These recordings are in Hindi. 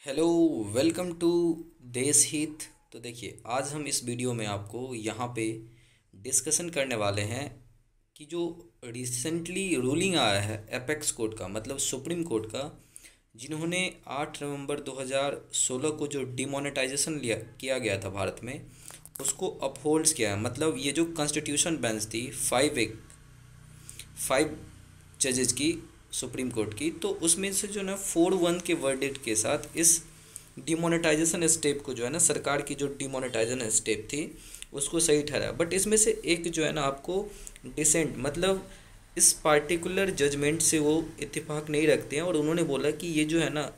हेलो। वेलकम टू देश हित। तो देखिए, आज हम इस वीडियो में आपको यहाँ पे डिस्कशन करने वाले हैं कि जो रिसेंटली रूलिंग आया है एपेक्स कोर्ट का, मतलब सुप्रीम कोर्ट का, जिन्होंने 8 नवंबर 2016 को जो डिमोनेटाइजेशन लिया किया गया था भारत में, उसको अपहोल्ड्स किया है। मतलब ये जो कॉन्स्टिट्यूशन बेंच थी, फाइव जजेस की, सुप्रीम कोर्ट की, तो उसमें से जो ना 4-1 के वर्डिक्ट के साथ इस डिमोनेटाइजेशन स्टेप को, जो है ना, सरकार की जो डिमोनेटाइजेशन स्टेप थी उसको सही ठहराया। बट इसमें से एक जो है ना आपको डिसेंट, मतलब इस पार्टिकुलर जजमेंट से वो इत्तेफाक नहीं रखते हैं, और उन्होंने बोला कि ये जो है ना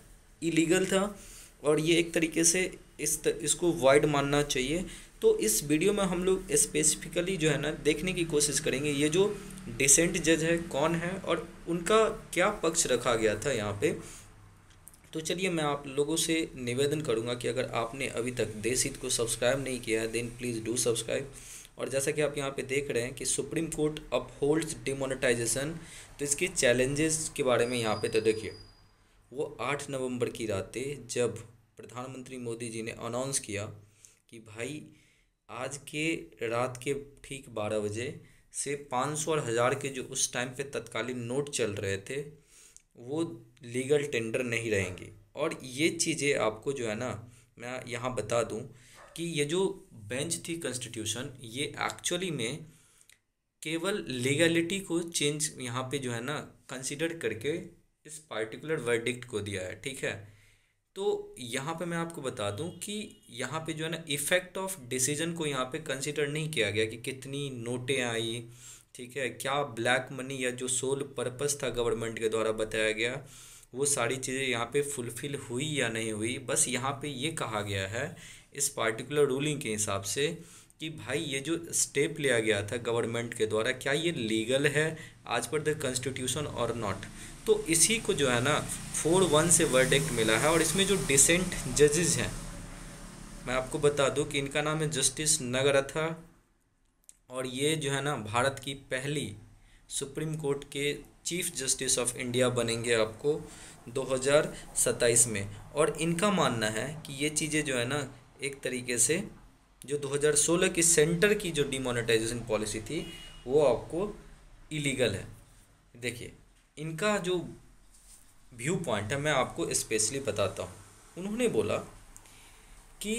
इलीगल था और ये एक तरीके से इसको वाइड मानना चाहिए। तो इस वीडियो में हम लोग स्पेसिफिकली जो है ना देखने की कोशिश करेंगे ये जो डिसेंट जज है कौन है और उनका क्या पक्ष रखा गया था यहाँ पे। तो चलिए, मैं आप लोगों से निवेदन करूंगा कि अगर आपने अभी तक देश हित को सब्सक्राइब नहीं किया है देन प्लीज़ डू सब्सक्राइब। और जैसा कि आप यहाँ पे देख रहे हैं कि सुप्रीम कोर्ट अपहोल्ड्स डिमोनेटाइजेशन, तो इसके चैलेंजेस के बारे में यहाँ पे तो देखिए, वो 8 नवंबर की रातें जब प्रधानमंत्री मोदी जी ने अनाउंस किया कि भाई आज के रात के ठीक 12 बजे से 500 और 1000 के जो उस टाइम पे तत्कालीन नोट चल रहे थे वो लीगल टेंडर नहीं रहेंगी। और ये चीज़ें आपको जो है ना, मैं यहाँ बता दूँ कि ये जो बेंच थी कॉन्स्टिट्यूशन, ये एक्चुअली में केवल लीगलिटी को चेंज यहाँ पे जो है ना कंसिडर करके इस पार्टिकुलर वर्डिक्ट को दिया है, ठीक है। तो यहाँ पे मैं आपको बता दूं कि यहाँ पे जो है ना इफ़ेक्ट ऑफ डिसीजन को यहाँ पे कंसिडर नहीं किया गया कि कितनी नोटें आई, ठीक है, क्या ब्लैक मनी या जो सोल पर्पस था गवर्नमेंट के द्वारा बताया गया वो सारी चीज़ें यहाँ पे फुलफ़िल हुई या नहीं हुई। बस यहाँ पे ये कहा गया है इस पार्टिकुलर रूलिंग के हिसाब से कि भाई ये जो स्टेप लिया गया था गवर्नमेंट के द्वारा, क्या ये लीगल है आज पर द कॉन्स्टिट्यूशन और नॉट। तो इसी को जो है ना 4-1 से वर्डिक्ट मिला है। और इसमें जो डिसेंट जजेस हैं, मैं आपको बता दूं कि इनका नाम है जस्टिस नगरथा, और ये जो है ना भारत की पहली सुप्रीम कोर्ट के चीफ जस्टिस ऑफ इंडिया बनेंगे आपको 2027 में। और इनका मानना है कि ये चीज़ें जो है ना एक तरीके से जो 2016 की सेंटर की जो डिमोनेटाइजेशन पॉलिसी थी वो आपको इलीगल है। देखिए, इनका जो व्यू पॉइंट है मैं आपको स्पेशली बताता हूँ। उन्होंने बोला कि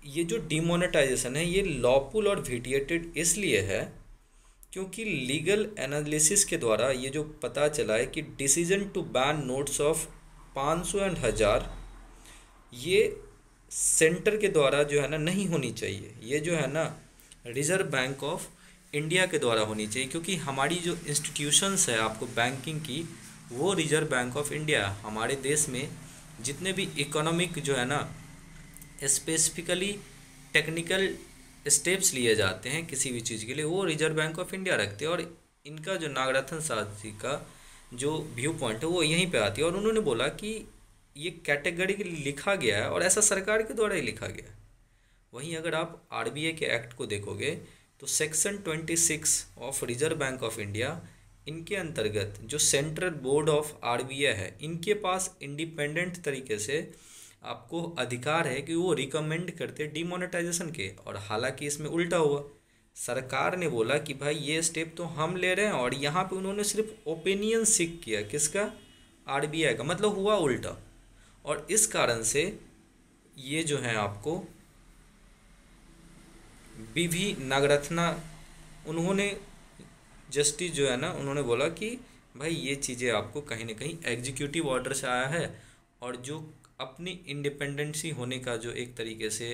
ये जो डिमोनेटाइजेशन है ये लॉफुल और विटिएटेड इसलिए है क्योंकि लीगल एनालिसिस के द्वारा ये जो पता चला है कि decision to ban notes of 500 and 1000 ये सेंटर के द्वारा जो है ना नहीं होनी चाहिए, ये जो है ना रिजर्व बैंक ऑफ इंडिया के द्वारा होनी चाहिए। क्योंकि हमारी जो इंस्टीट्यूशंस है आपको बैंकिंग की, वो रिजर्व बैंक ऑफ इंडिया, हमारे देश में जितने भी इकोनॉमिक जो है ना स्पेसिफिकली टेक्निकल स्टेप्स लिए जाते हैं किसी भी चीज़ के लिए, वो रिजर्व बैंक ऑफ इंडिया रखते हैं। और इनका जो नागरत्न साहब जी का जो व्यू पॉइंट है वो यहीं पे आती है। और उन्होंने बोला कि ये कैटेगरी लिखा गया है और ऐसा सरकार के द्वारा ही लिखा गया है। वहीं अगर आप आरबीआई के एक्ट को देखोगे तो section 26 of reserve bank of India, इनके अंतर्गत जो सेंट्रल बोर्ड ऑफ आरबीआई है, इनके पास इंडिपेंडेंट तरीके से आपको अधिकार है कि वो रिकमेंड करते डिमोनेटाइजेशन के। और हालांकि इसमें उल्टा हुआ, सरकार ने बोला कि भाई ये स्टेप तो हम ले रहे हैं, और यहाँ पे उन्होंने सिर्फ ओपिनियन सीक किया, किसका, आरबीआई का, मतलब हुआ उल्टा। और इस कारण से ये जो है आपको बीवी नागरत्ना, उन्होंने जस्टिस जो है ना उन्होंने बोला कि भाई ये चीज़ें आपको कहीं ना कहीं एग्जीक्यूटिव ऑर्डर से आया है, और जो अपनी इंडिपेंडेंसी होने का जो एक तरीके से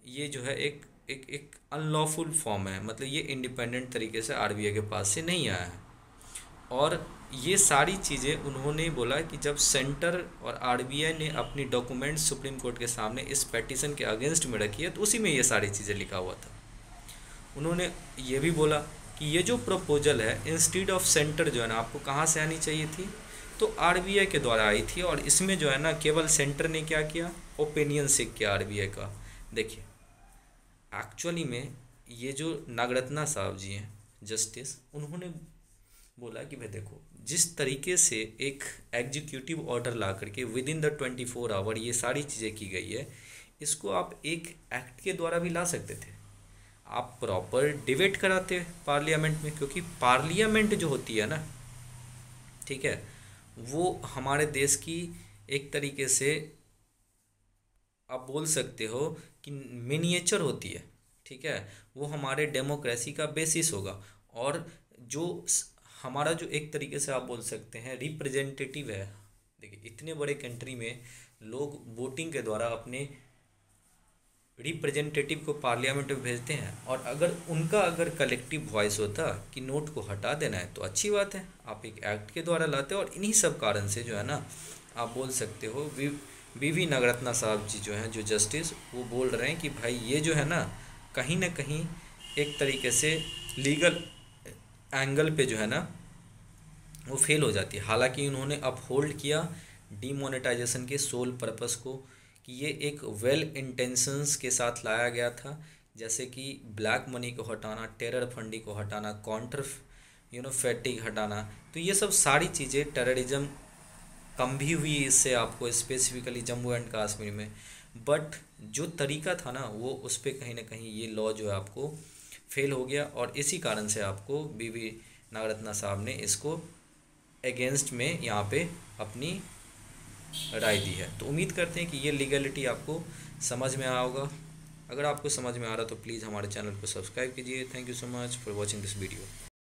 ये जो है एक अनलॉफुल फॉर्म है, मतलब ये इंडिपेंडेंट तरीके से आरबीआई के पास से नहीं आया है। और ये सारी चीज़ें उन्होंने बोला कि जब सेंटर और आरबीआई ने अपनी डॉक्यूमेंट सुप्रीम कोर्ट के सामने इस पेटिशन के अगेंस्ट में रखी है तो उसी में ये सारी चीज़ें लिखा हुआ था। उन्होंने ये भी बोला कि ये जो प्रपोजल है इंस्टीड ऑफ सेंटर जो है ना आपको कहाँ से आनी चाहिए थी, तो आरबीआई के द्वारा आई थी। और इसमें जो है ना केवल सेंटर ने क्या किया, ओपिनियन सीख किया आरबीआई का। देखिए, एक्चुअली में ये जो नागरत्ना साहब जी हैं जस्टिस, उन्होंने बोला कि भाई देखो, जिस तरीके से एक एग्जीक्यूटिव ऑर्डर ला करके विद इन द 24 आवर ये सारी चीज़ें की गई है, इसको आप एक एक्ट के द्वारा भी ला सकते थे। आप प्रॉपर डिबेट कराते पार्लियामेंट में, क्योंकि पार्लियामेंट जो होती है ना, ठीक है, वो हमारे देश की एक तरीके से आप बोल सकते हो कि मिनिएचर होती है, ठीक है। वो हमारे डेमोक्रेसी का बेसिस होगा। और जो हमारा जो एक तरीके से आप बोल सकते हैं रिप्रेजेंटेटिव है, देखिए इतने बड़े कंट्री में लोग वोटिंग के द्वारा अपने रिप्रेजेंटेटिव को पार्लियामेंट में भेजते हैं, और अगर कलेक्टिव वॉइस होता कि नोट को हटा देना है तो अच्छी बात है, आप एक एक्ट के द्वारा लाते हो। और इन्हीं सब कारण से जो है ना, आप बोल सकते हो वी नागरत्ना साहब जी जो हैं, जो जस्टिस, वो बोल रहे हैं कि भाई ये जो है ना कहीं एक तरीके से लीगल एंगल पे जो है ना वो फेल हो जाती है। हालांकि उन्होंने अपहोल्ड किया डीमोनेटाइजेशन के सोल पर्पस को, कि ये एक वेल इंटेंशंस के साथ लाया गया था, जैसे कि ब्लैक मनी को हटाना, टेरर फंडिंग को हटाना, काउंटर फैटिंग हटाना। तो ये सब सारी चीज़ें, टेररिज्म कम भी हुई इससे, आपको स्पेसिफिकली जम्मू एंड कश्मीर में। बट जो तरीका था ना, वो उस पर कहीं ना कहीं ये लॉ जो है आपको फेल हो गया, और इसी कारण से आपको वी नागरत्ना साहब ने इसको अगेंस्ट में यहाँ पे अपनी राय दी है। तो उम्मीद करते हैं कि ये लीगलिटी आपको समझ में आया होगा। अगर आपको समझ में आ रहा तो प्लीज़ हमारे चैनल को सब्सक्राइब कीजिए। Thank you so much for watching this video.